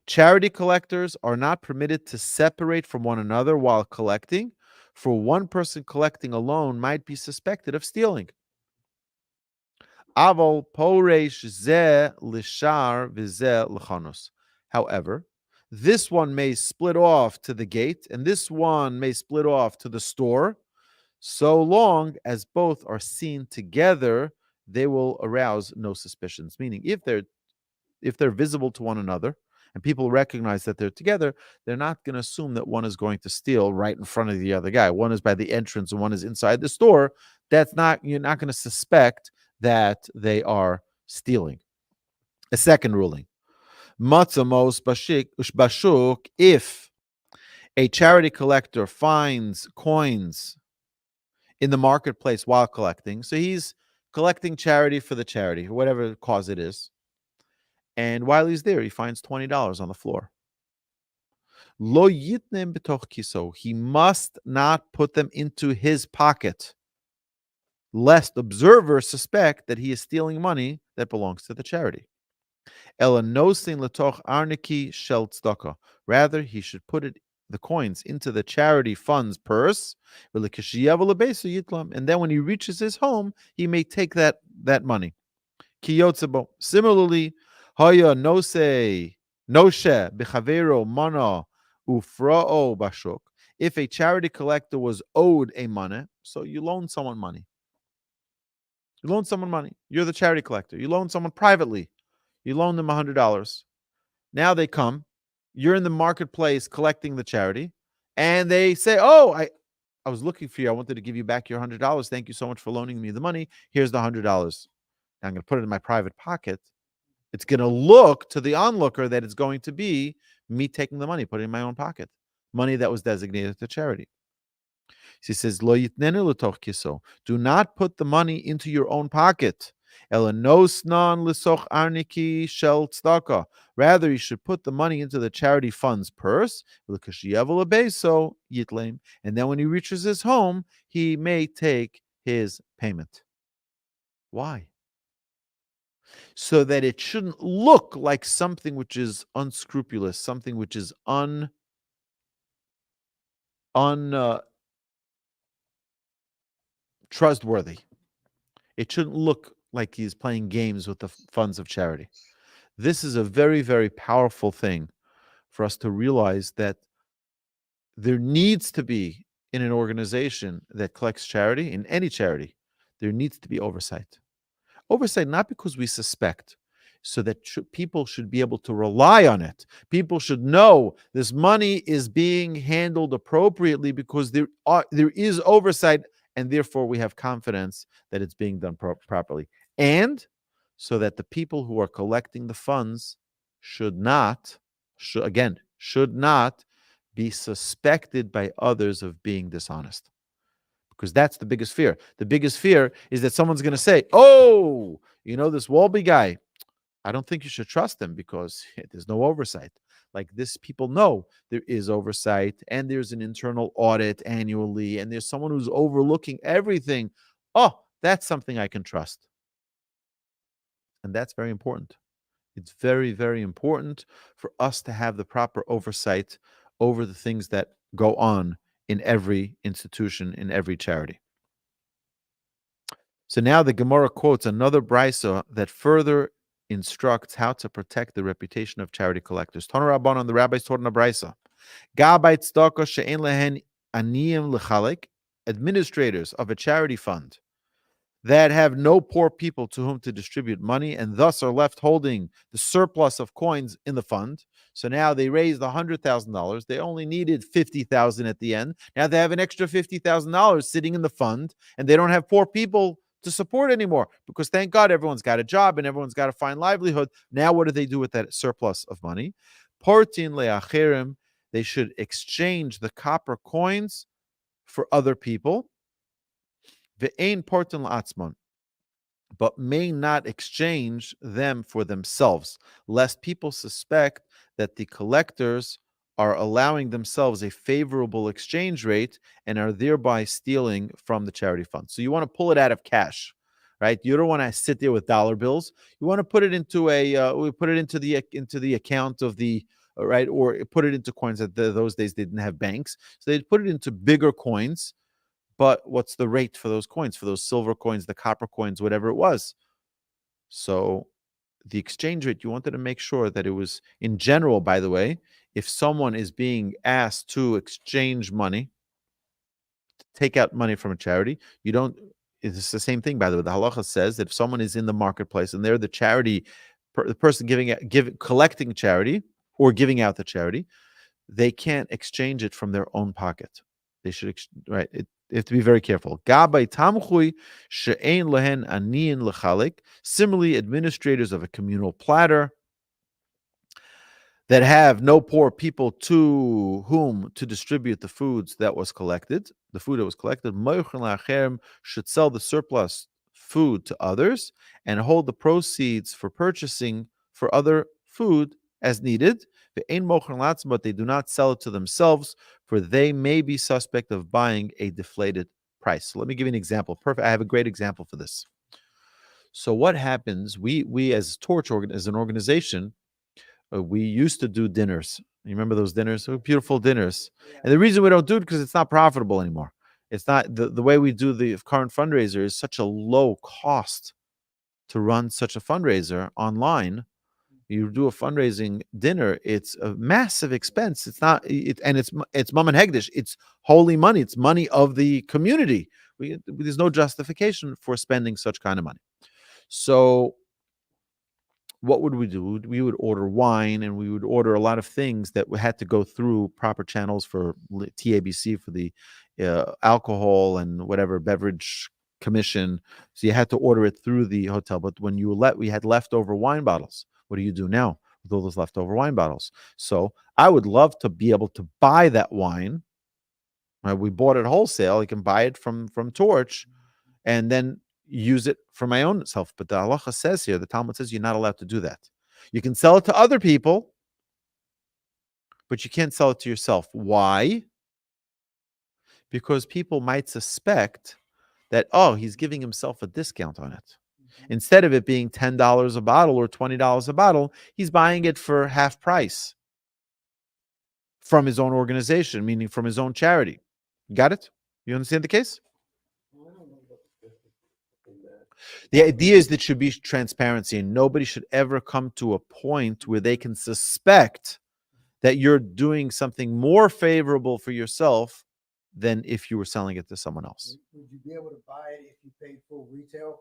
Charity collectors are not permitted to separate from one another while collecting, for one person collecting alone might be suspected of stealing. Aval poresh zeh lishar v'zeh l'chanos. However, this one may split off to the gate, and this one may split off to the store. So long as both are seen together, they will arouse no suspicions. Meaning, if they're visible to one another, and people recognize that they're together, they're not going to assume that one is going to steal right in front of the other guy. One is by the entrance and one is inside the store. You're not going to suspect that they are stealing. A second ruling. Matzamos bashuk, if a charity collector finds coins in the marketplace while collecting, so he's collecting charity for the charity, whatever cause it is, and while he's there, he finds $20 on the floor. Lo yitnem betoch kiso. He must not put them into his pocket, lest observers suspect that he is stealing money that belongs to the charity. Ela nosin letoch arniki shel tzedakah. Rather, he should put the coins into the charity fund's purse, and then when he reaches his home, he may take that money. Similarly, Haya noshe b'chavero mana ufra'o bashuk. If a charity collector was owed a money, so you loan someone money. You loan someone money. You're the charity collector. You loan someone privately. You loan them $100. Now they come. You're in the marketplace collecting the charity, and they say, "Oh, I was looking for you. I wanted to give you back your $100. Thank you so much for loaning me the money. Here's the $100. Now I'm going to put it in my private pocket." It's going to look to the onlooker that it's going to be me taking the money, putting it in my own pocket, money that was designated to charity. She says, "Lo yitnenu l'toch kiso." Do not put the money into your own pocket. Ela nosnan l'soch arniki shel tzedakah. Rather, you should put the money into the charity fund's purse. L'kashiyavel abeso yitlem. And then when he reaches his home, he may take his payment. Why? So that it shouldn't look like something which is unscrupulous, something which is trustworthy. It shouldn't look like he's playing games with the funds of charity. This is a very, very powerful thing for us to realize, that there needs to be, in an organization that collects charity, in any charity, there needs to be oversight. Oversight, not because we suspect, so that people should be able to rely on it. People should know this money is being handled appropriately because there is oversight, and therefore we have confidence that it's being done properly. And so that the people who are collecting the funds should not be suspected by others of being dishonest. Because that's the biggest fear. The biggest fear is that someone's going to say, "Oh, this Walby guy, I don't think you should trust him because there's no oversight." Like this, people know there is oversight, and there's an internal audit annually, and there's someone who's overlooking everything. Oh, that's something I can trust. And that's very important. It's very, very important for us to have the proper oversight over the things that go on in every institution, in every charity. So now the Gemara quotes another brisa that further instructs how to protect the reputation of charity collectors. Tanu Rabbanon, the rabbis taught in a brisa, Gabay tzedakah she'en lehen aniyim lechalek, administrators of a charity fund that have no poor people to whom to distribute money, and thus are left holding the surplus of coins in the fund. So now they raised $100,000. They only needed $50,000 at the end. Now they have an extra $50,000 sitting in the fund, and they don't have poor people to support anymore because thank God everyone's got a job and everyone's got to find livelihood. Now, what do they do with that surplus of money? Portin le'acherim, they should exchange the copper coins for other people. Ve'ein portin la'atzmon, but may not exchange them for themselves, lest people suspect that the collectors are allowing themselves a favorable exchange rate and are thereby stealing from the charity fund. So you want to pull it out of cash, right? You don't want to sit there with dollar bills. You want to put it into the account of the right, or put it into coins. That those days they didn't have banks, so they'd put it into bigger coins. But what's the rate for those coins, for those silver coins, the copper coins, whatever it was? So the exchange rate, you wanted to make sure that it was, in general, by the way, if someone is being asked to exchange money, take out money from a charity, you don't, it's the same thing, by the way. The halacha says that if someone is in the marketplace and they're the charity, the person collecting charity or giving out the charity, they can't exchange it from their own pocket. They should, right? They have to be very careful. Similarly, administrators of a communal platter that have no poor people to whom to distribute the foods that was collected, the food that was collected, should sell the surplus food to others and hold the proceeds for purchasing for other food as needed. But they do not sell it to themselves, for they may be suspect of buying a deflated price. So let me give you an example. Perfect. I have a great example for this. So what happens? We as Torch as an organization, we used to do dinners. You remember those dinners? Oh, beautiful dinners. Yeah. And the reason we don't do it because it's not profitable anymore. It's not the way we do the current fundraiser is such a low cost to run such a fundraiser online. You do a fundraising dinner, it's a massive expense. It's not, it's Mammon Hegdish. It's holy money. It's money of the community. There's no justification for spending such kind of money. So what would we do? We would order wine and we would order a lot of things that had to go through proper channels for TABC, for the alcohol and whatever beverage commission. So you had to order it through the hotel. But when we had leftover wine bottles. What do you do now with all those leftover wine bottles? So I would love to be able to buy that wine. Right? We bought it wholesale. I can buy it from Torch and then use it for my own self. But the halacha says here, the Talmud says you're not allowed to do that. You can sell it to other people, but you can't sell it to yourself. Why? Because people might suspect that, oh, he's giving himself a discount on it. Instead of it being $10 a bottle or $20 a bottle, he's buying it for half price from his own organization, meaning from his own charity. Got it? You understand the case? The idea is that should be transparency, and nobody should ever come to a point where they can suspect that you're doing something more favorable for yourself than if you were selling it to someone else. Would you be able to buy it if you paid full retail?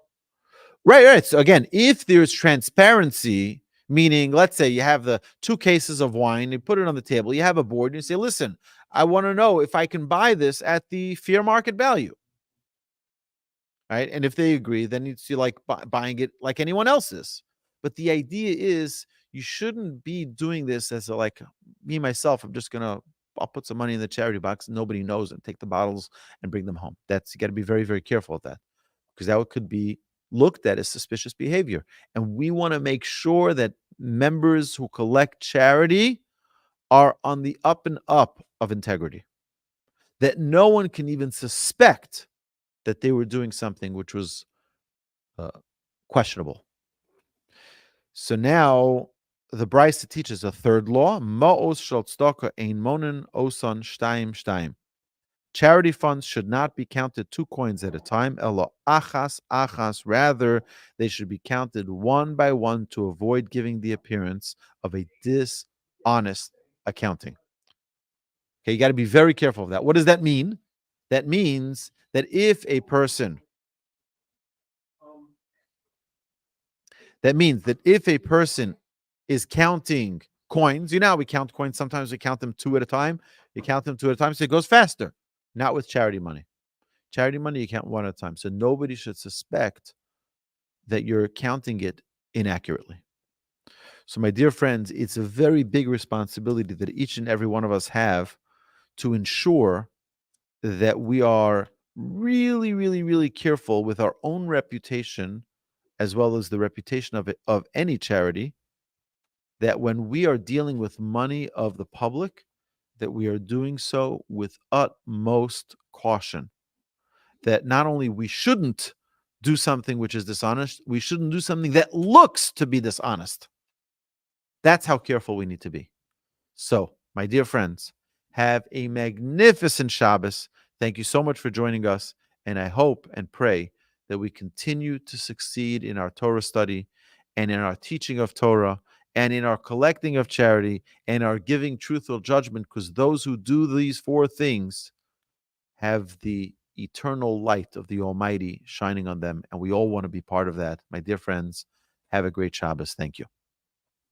Right. So again, if there's transparency, meaning, let's say you have the 2 cases of wine, you put it on the table, you have a board, and you say, listen, I want to know if I can buy this at the fair market value. Right? And if they agree, then it's like buying it like anyone else is. But the idea is you shouldn't be doing this as me, myself, I'll put some money in the charity box, nobody knows, and take the bottles and bring them home. You got to be very, very careful of that, because that could be looked at as suspicious behavior. And we want to make sure that members who collect charity are on the up and up of integrity, that no one can even suspect that they were doing something which was questionable. So now the Brisa teaches a third law: Ma'os shel tzedakah ein monen osan shtayim shtayim. Charity funds should not be counted 2 coins at a time. Elo achas achas. Rather, they should be counted one by one to avoid giving the appearance of a dishonest accounting. Okay, you got to be very careful of that. What does that mean? That means that if a person is counting coins, you know how we count coins. Sometimes we count them 2 at a time. You count them 2 at a time, so it goes faster. Not with charity money. Charity money, you count one at a time. So nobody should suspect that you're counting it inaccurately. So, my dear friends, it's a very big responsibility that each and every one of us have to ensure that we are really, really, really careful with our own reputation, as well as the reputation of any charity, that when we are dealing with money of the public, that we are doing so with utmost caution. That not only we shouldn't do something which is dishonest, we shouldn't do something that looks to be dishonest. That's how careful we need to be. So, my dear friends, have a magnificent Shabbos. Thank you so much for joining us. And I hope and pray that we continue to succeed in our Torah study and in our teaching of Torah and in our collecting of charity and our giving truthful judgment, because those who do these four things have the eternal light of the Almighty shining on them. And we all want to be part of that. My dear friends, have a great Shabbos. Thank you.